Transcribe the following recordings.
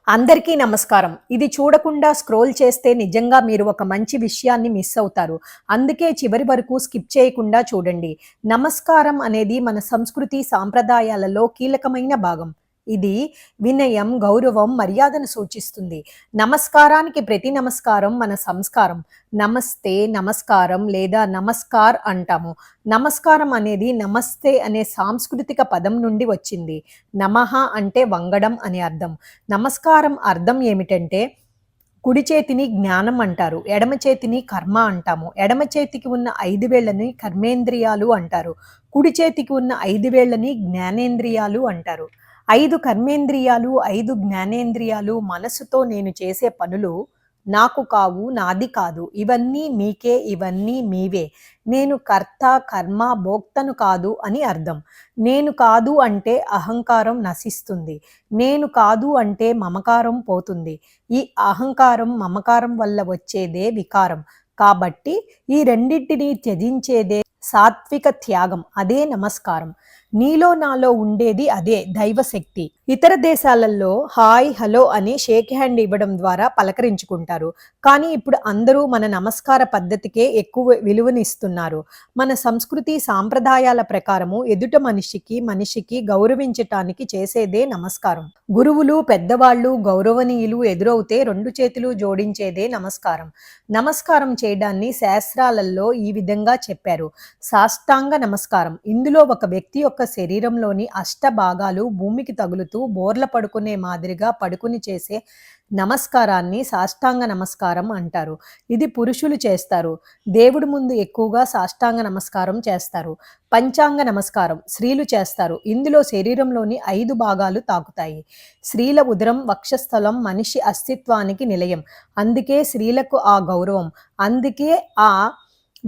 అందరికీ నమస్కారం. ఇది చూడకుండా స్క్రోల్ చేస్తే నిజంగా మీరు ఒక మంచి విషయాన్ని మిస్ అవుతారు. అందుకే చివరి వరకు స్కిప్ చేయకుండా చూడండి. నమస్కారం అనేది మన సంస్కృతి సాంప్రదాయాలలో కీలకమైన భాగం. ఇది వినయం, గౌరవం, మర్యాదను సూచిస్తుంది. నమస్కారానికి ప్రతి నమస్కారం మన సంస్కారం. నమస్తే, నమస్కారం లేదా నమస్కార్ అంటాము. నమస్కారం అనేది నమస్తే అనే సాంస్కృతిక పదం నుండి వచ్చింది. నమః అంటే వంగడం అని అర్థం. నమస్కారం అర్థం ఏమిటంటే కుడి చేతిని జ్ఞానం అంటారు. ఎడమ చేతిని కర్మ అంటాము. ఎడమ చేతికి ఉన్న 5 వేళ్ళని కర్మేంద్రియాలు అంటారు. కుడి చేతికి ఉన్న 5 వేళ్ళని జ్ఞానేంద్రియాలు అంటారు. 5 కర్మేంద్రియాలు, 5 జ్ఞానేంద్రియాలు మనసుతో నేను చేసే పనులు నాకు కావు, నాది కాదు. ఇవన్నీ మీకే, ఇవన్నీ మీవే. నేను కర్త, కర్మ, భోక్తను కాదు అని అర్థం. నేను కాదు అంటే అహంకారం నశిస్తుంది. నేను కాదు అంటే మమకారం పోతుంది. ఈ అహంకారం, మమకారం వల్ల వచ్చేదే వికారం. కాబట్టి ఈ రెండింటినీ త్యజించేదే సాత్విక త్యాగం. అదే నమస్కారం. నీలో నాలో ఉండేది అదే దైవశక్తి. ఇతర దేశాలలో హాయ్, హలో అని షేక్ హ్యాండ్ ఇవ్వడం ద్వారా పలకరించుకుంటారు. కానీ ఇప్పుడు అందరూ మన నమస్కార పద్ధతికే ఎక్కువ విలువనిస్తున్నారు. మన సంస్కృతి సాంప్రదాయాల ప్రకారము ఎదుట మనిషికి గౌరవించటానికి చేసేదే నమస్కారం. గురువులు, పెద్దవాళ్ళు, గౌరవనీయులు ఎదురవుతే 2 చేతులు జోడించేదే నమస్కారం. నమస్కారం చేయడాన్ని శాస్త్రాలలో ఈ విధంగా చెప్పారు. సాష్టాంగ నమస్కారం. ఇందులో ఒక వ్యక్తి యొక్క శరీరంలోని అష్ట భాగాలు భూమికి తగులుతూ బోర్ల పడుకునే మాదిరిగా పడుకుని చేసే నమస్కారాన్ని సాష్టాంగ నమస్కారం అంటారు. ఇది పురుషులు చేస్తారు. దేవుడి ముందు ఎక్కువగా సాష్టాంగ నమస్కారం చేస్తారు. పంచాంగ నమస్కారం స్త్రీలు చేస్తారు. ఇందులో శరీరంలోని 5 భాగాలు తాకుతాయి. స్త్రీల ఉదరం, వక్షస్థలం మనిషి అస్తిత్వానికి నిలయం. అందుకే స్త్రీలకు ఆ గౌరవం. అందుకే ఆ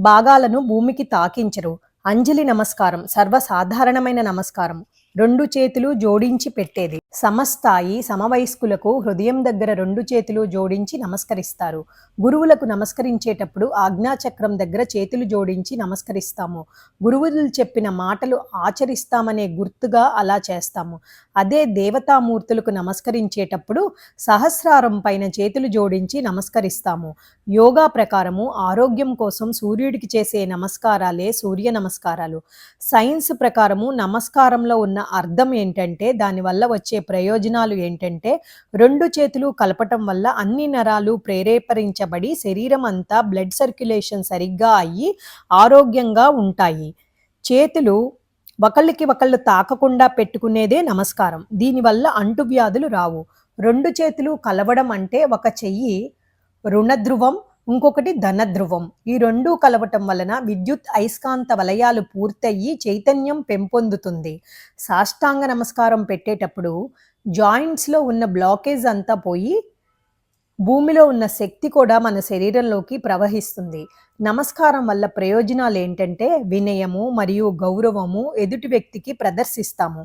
భాగాలను భూమికి తాకించరు. అంజలి నమస్కారం సర్వసాధారణమైన నమస్కారం. 2 చేతులు జోడించి పెట్టేది. సమస్థాయి, సమవయస్కులకు హృదయం దగ్గర 2 చేతులు జోడించి నమస్కరిస్తారు. గురువులకు నమస్కరించేటప్పుడు ఆజ్ఞాచక్రం దగ్గర చేతులు జోడించి నమస్కరిస్తాము. గురువులు చెప్పిన మాటలు ఆచరిస్తామనే గుర్తుగా అలా చేస్తాము. అదే దేవతామూర్తులకు నమస్కరించేటప్పుడు సహస్రారం పైన చేతులు జోడించి నమస్కరిస్తాము. యోగా ప్రకారము ఆరోగ్యం కోసం సూర్యుడికి చేసే నమస్కారాలే సూర్య నమస్కారాలు. సైన్స్ ప్రకారము నమస్కారంలో ఉన్న అర్థం ఏంటంటే, దానివల్ల వచ్చే ప్రయోజనాలు ఏంటంటే, 2 చేతులు కలపటం వల్ల అన్ని నరాలు ప్రేరేపరించబడి శరీరం అంతా బ్లడ్ సర్క్యులేషన్ సరిగ్గా అయ్యి ఆరోగ్యంగా ఉంటాయి. చేతులు ఒకళ్ళకి ఒకళ్ళు తాకకుండా పెట్టుకునేదే నమస్కారం. దీనివల్ల అంటువ్యాధులు రావు. 2 చేతులు కలవడం అంటే ఒక చెయ్యి రుణధ్రువం, ఇంకొకటి ధనధ్రువం. ఈ 2 కలవటం వలన విద్యుత్ అయస్కాంత వలయాలు పూర్తయ్యి చైతన్యం పెంపొందుతుంది. సాష్టాంగ నమస్కారం పెట్టేటప్పుడు జాయింట్స్లో ఉన్న బ్లాకేజ్ అంతా పోయి భూమిలో ఉన్న శక్తి కూడా మన శరీరంలోకి ప్రవహిస్తుంది. నమస్కారం వల్ల ప్రయోజనాలు ఏంటంటే వినయము మరియు గౌరవము ఎదుటి వ్యక్తికి ప్రదర్శిస్తాము.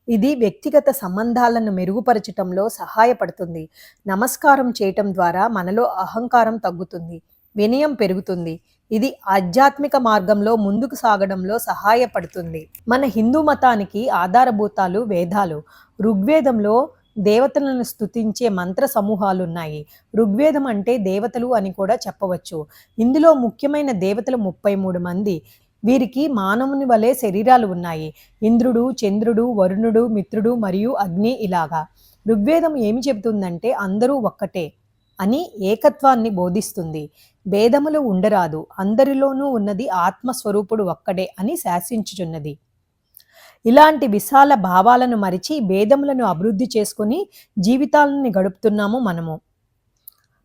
ఇది వ్యక్తిగత సంబంధాలను మెరుగుపరచటంలో సహాయపడుతుంది. నమస్కారం చేయటం ద్వారా మనలో అహంకారం తగ్గుతుంది, వినయం పెరుగుతుంది. ఇది ఆధ్యాత్మిక మార్గంలో ముందుకు సాగడంలో సహాయపడుతుంది. మన హిందూ మతానికి ఆధారభూతాలు వేదాలు. ఋగ్వేదంలో దేవతలను స్తుతించే మంత్ర సమూహాలున్నాయి. ఋగ్వేదం అంటే దేవతలు అని కూడా చెప్పవచ్చు. ఇందులో ముఖ్యమైన దేవతలు 33 మంది. వీరికి మానవుని వలె శరీరాలు ఉన్నాయి. ఇంద్రుడు, చంద్రుడు, వరుణుడు, మిత్రుడు మరియు అగ్ని ఇలాగా. ఋగ్వేదం ఏమి చెబుతుందంటే అందరూ ఒక్కటే అని ఏకత్వాన్ని బోధిస్తుంది. భేదములు ఉండరాదు, అందరిలోనూ ఉన్నది ఆత్మస్వరూపుడు ఒక్కడే అని శాసించుచున్నది. ఇలాంటి విశాల భావాలను మరిచి భేదములను అభివృద్ధి చేసుకుని జీవితాలను గడుపుతున్నాము మనము.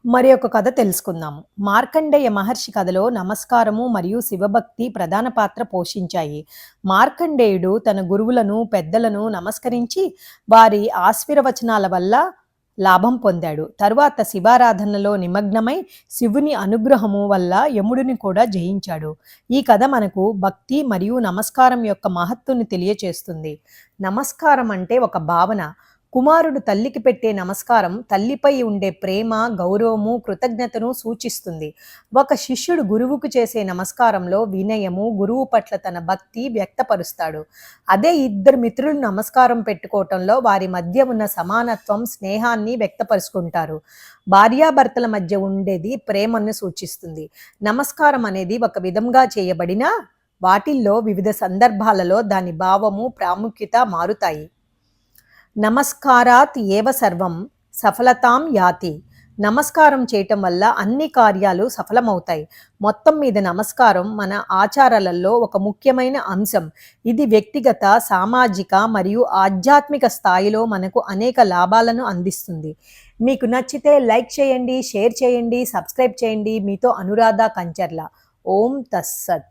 మరి ఒక కథ తెలుసుకుందాము. మార్కండేయ మహర్షి కథలో నమస్కారము మరియు శివభక్తి ప్రధాన పాత్ర పోషించాయి. మార్కండేయుడు తన గురువులను, పెద్దలను నమస్కరించి వారి ఆశీర్వచనాల వల్ల లాభం పొందాడు. తరువాత శివారాధనలో నిమగ్నమై శివుని అనుగ్రహము వల్ల యముడిని కూడా జయించాడు. ఈ కథ మనకు భక్తి మరియు నమస్కారం యొక్క మహత్తుని తెలియచేస్తుంది. నమస్కారం అంటే ఒక భావన. కుమారుడు తల్లికి పెట్టే నమస్కారం తల్లిపై ఉండే ప్రేమ, గౌరవము, కృతజ్ఞతను సూచిస్తుంది. ఒక శిష్యుడు గురువుకు చేసే నమస్కారంలో వినయము, గురువు పట్ల తన భక్తి వ్యక్తపరుస్తాడు. అదే ఇద్దరు మిత్రులు నమస్కారం పెట్టుకోవటంలో వారి మధ్య ఉన్న సమానత్వం, స్నేహాన్ని వ్యక్తపరుచుకుంటారు. భార్యాభర్తల మధ్య ఉండేది ప్రేమను సూచిస్తుంది. నమస్కారం అనేది ఒక విధంగా చేయబడిన వాటిల్లో వివిధ సందర్భాలలో దాని భావము, ప్రాముఖ్యత మారుతాయి. నమస్కారాత్ ఏవ సర్వం సఫలతాం యాతి. నమస్కారం చేయటం వల్ల అన్ని కార్యాలు సఫలమవుతాయి. మొత్తం మీద నమస్కారం మన ఆచారాలలో ఒక ముఖ్యమైన అంశం. ఇది వ్యక్తిగత, సామాజిక మరియు ఆధ్యాత్మిక స్థాయిలో మనకు అనేక లాభాలను అందిస్తుంది. మీకు నచ్చితే లైక్ చేయండి, షేర్ చేయండి, సబ్స్క్రైబ్ చేయండి. మీతో అనురాధ కంచర్ల. ఓం తస్సత్.